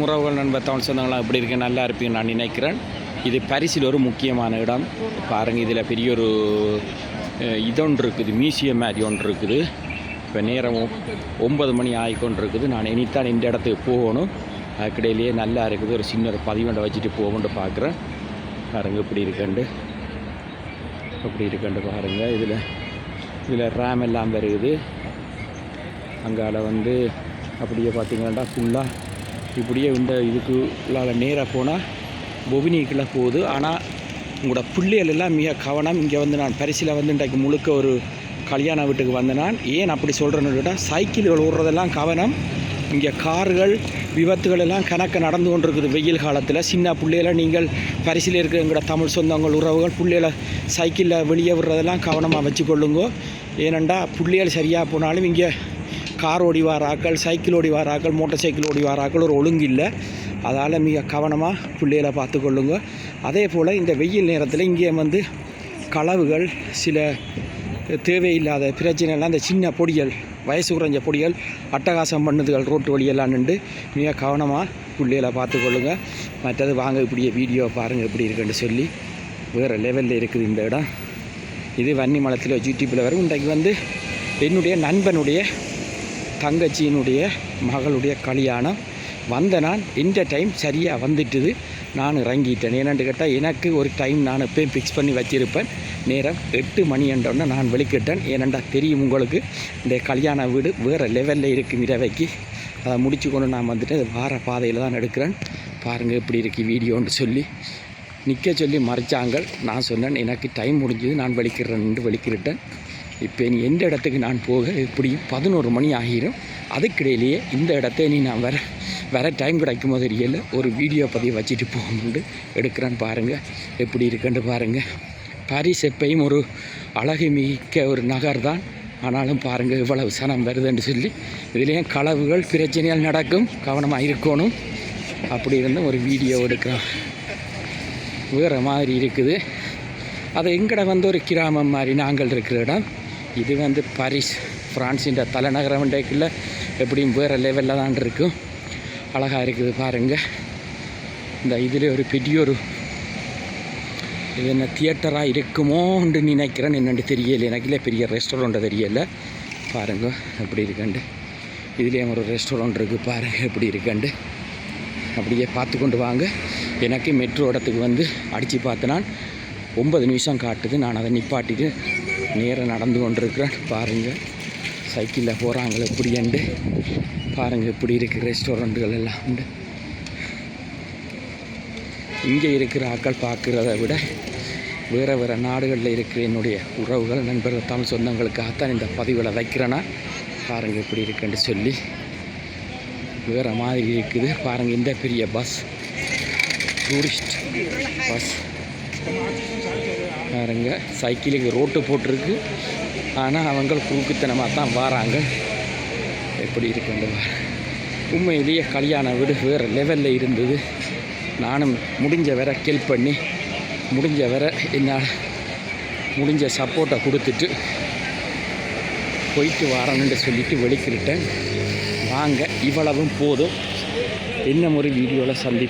உறவுகள் நண்பர் தமிழ் சொந்தங்களாம் எப்படி இருக்கு, நல்லா இருப்பீங்க நான் நினைக்கிறேன். இது பாரிஸில் ஒரு முக்கியமான இடம் பாருங்கள். இதில் பெரிய ஒரு இதொன்று இருக்குது, மியூசியம் மாதிரி ஒன்று இருக்குது. இப்போ நேரம் 9 மணி ஆகிக்கொண்டு இருக்குது. நான் இனித்தான் இந்த இடத்துக்கு போகணும். அதுக்கிடையிலேயே நல்லா இருக்குது. ஒரு சின்ன ஒரு பதிவண்டை வச்சுட்டு போகணுன்ட்டு பார்க்குறேன். பாருங்கள் இப்படி இருக்கண்டு பாருங்கள். இதில் ரேம் எல்லாம் வருகுது. அங்கால அப்படியே பார்த்திங்கன்னா ஃபுல்லாக இப்படியே இந்த இதுக்கு உள்ளால் நேராக போனால் பொபினிக்குள்ளே போகுது. ஆனால் உங்களோட பிள்ளைகள் எல்லாம் மிக கவனம். இங்கே நான் பரிசில் இன்றைக்கு முழுக்க ஒரு கல்யாண வீட்டுக்கு நான் ஏன் அப்படி சொல்கிறேன்னு கேட்டால், சைக்கிள்கள் ஓடுறதெல்லாம் கவனம். இங்கே கார்கள் விபத்துகள் எல்லாம் கணக்க நடந்து கொண்டிருக்குது வெயில் காலத்தில். சின்ன பிள்ளைகளை நீங்கள் பரிசில் இருக்கிற எங்களோட தமிழ் சொந்தங்கள் உறவுகள் பிள்ளைகளை சைக்கிளில் வெளியே விடுறதெல்லாம் கவனமாக வச்சுக்கொள்ளுங்க. ஏனெண்டா பிள்ளைகள் சரியாக போனாலும் இங்கே கார் ஓடி வாராக்கள், சைக்கிள் ஓடி வாராக்கள், மோட்டார் சைக்கிள் ஓடி வாராக்கள் ஒரு ஒழுங்கு இல்லை. அதால் மிக கவனமாக பிள்ளைகளை பார்த்துக்கொள்ளுங்க. அதே போல் இந்த வெயில் நேரத்தில் இங்கே களவுகள், சில தேவையில்லாத பிரச்சனைலாம், இந்த சின்ன பொடிகள், வயசு குறைஞ்ச பொடிகள் அட்டகாசம் பண்ணுதுகள் ரோட்டு வழியெல்லாம் நின்று மிக கவனமாக பிள்ளைகளை பார்த்துக்கொள்ளுங்க. மற்றது வாங்க இப்படியே வீடியோ பாருங்கள் எப்படி இருக்குன்னு சொல்லி. வேறு லெவலில் இருக்குது இந்த இடம். இது வன்னிமலத்தில் யூடியூப்பில் வரும். இன்றைக்கு என்னுடைய நண்பனுடைய தங்கச்சியினுடைய மகளுடைய கல்யாணம் நான் இந்த டைம் சரியாக வந்துட்டுது. நான் இறங்கிட்டேன். ஏன்னான்னு கேட்டால் எனக்கு ஒரு டைம் நான் எப்போயும் ஃபிக்ஸ் பண்ணி வச்சுருப்பேன். நேரம் 8 மணி என்றோன்னு நான் வெளிக்கிட்டேன். ஏனெண்டா தெரியும் உங்களுக்கு, இந்த கல்யாண வீடு வேறு லெவலில் இருக்கும். இரவைக்கு அதை முடிச்சு கொண்டு நான் வார பாதையில் தான் எடுக்கிறேன். பாருங்கள் எப்படி இருக்குது வீடியோன்னு சொல்லி நிற்க சொல்லி மறைச்சாங்க. நான் சொன்னேன் எனக்கு டைம் முடிஞ்சது, நான் வெளிக்கிட்டேன். இப்போ நீ எந்த இடத்துக்கு நான் போக எப்படியும் 11 மணி ஆகிரும். அதுக்கிடையிலேயே இந்த இடத்த நான் வர டைம் கிடைக்கும் போது தெரியல, ஒரு வீடியோ பதிவு வச்சுட்டு போகணுண்டு எடுக்கிறேன்னு பாருங்கள் எப்படி இருக்குன்னு பாருங்கள். பாரிஸ் எப்பையும் ஒரு அழகு மிக்க ஒரு நகர் தான். ஆனாலும் பாருங்கள் இவ்வளவு சனம் வருதுன்னு சொல்லி. இதுலேயும் களவுகள் பிரச்சனைகள் நடக்கும், கவனமாக இருக்கணும். அப்படி இருந்தும் ஒரு வீடியோ எடுக்கிறோம். வேறு மாதிரி இருக்குது. அது எங்கட ஒரு கிராமம் மாதிரி நாங்கள் இருக்கிற இடம். இது பாரிஸ், ஃப்ரான்ஸின் தலைநகரம் இன்றைக்குள்ள எப்படியும் வேறு லெவலில் தான் இருக்கும். அழகாக இருக்குது பாருங்கள். இந்த இதில் ஒரு பெரிய இது என்ன தியேட்டராக இருக்குமோன்னு நினைக்கிறேன். என்னென்னு தெரியலை எனக்கு. இல்லை பெரிய ரெஸ்டாரண்ட்டு தெரியலை. பாருங்கள் எப்படி இருக்குண்டு. இதுலேயும் ஒரு ரெஸ்டாரண்ட் இருக்குது பாருங்கள் எப்படி இருக்குண்டு. அப்படியே பார்த்து கொண்டு வாங்க. எனக்கு மெட்ரோ இடத்துக்கு அடித்து பார்த்து நான் 9 நிமிஷம் காட்டுது. நான் அதை நிப்பாட்டிட்டு நேராக நடந்து கொண்டிருக்கிறேன். பாருங்கள் சைக்கிளில் போகிறாங்களே எப்படிண்டு. பாருங்கள் இப்படி இருக்குது ரெஸ்டாரண்ட்டுகள் எல்லாம் உண்டு. இங்கே இருக்கிற ஆட்கள் பார்க்குறத விட வேறு நாடுகளில் இருக்கிற என்னுடைய உறவுகள், நண்பர்கள், தமிழ் சொந்தங்களுக்காகத்தான் இந்த பதிவுகளை வைக்கிறேன்னா. பாருங்கள் இப்படி இருக்குன்னு சொல்லி வேறு மாதிரி இருக்குது. பாருங்கள் இந்த பெரிய பஸ், டூரிஸ்ட் பஸ் பாருங்க. சைக்கிளுக்கு ரோட்டு போட்டிருக்கு. ஆனால் அவங்க குறுக்குத்தனமாக தான் வராங்க. எப்படி இருக்குன்னு உண்மையிலேயே கல்யாண வீடு வேறு லெவலில் இருந்தது. நானும் முடிஞ்ச வரை ஹெல்ப் பண்ணி, முடிஞ்ச வரை என்னால் முடிஞ்ச சப்போர்ட்டை கொடுத்துட்டு போயிட்டு வரணுன்னு சொல்லிட்டு வெளிக்கிட்டேன். வாங்க இவ்வளவும் போதும். இன்னும் ஒரு வீடியோவில் சந்திப்போம்.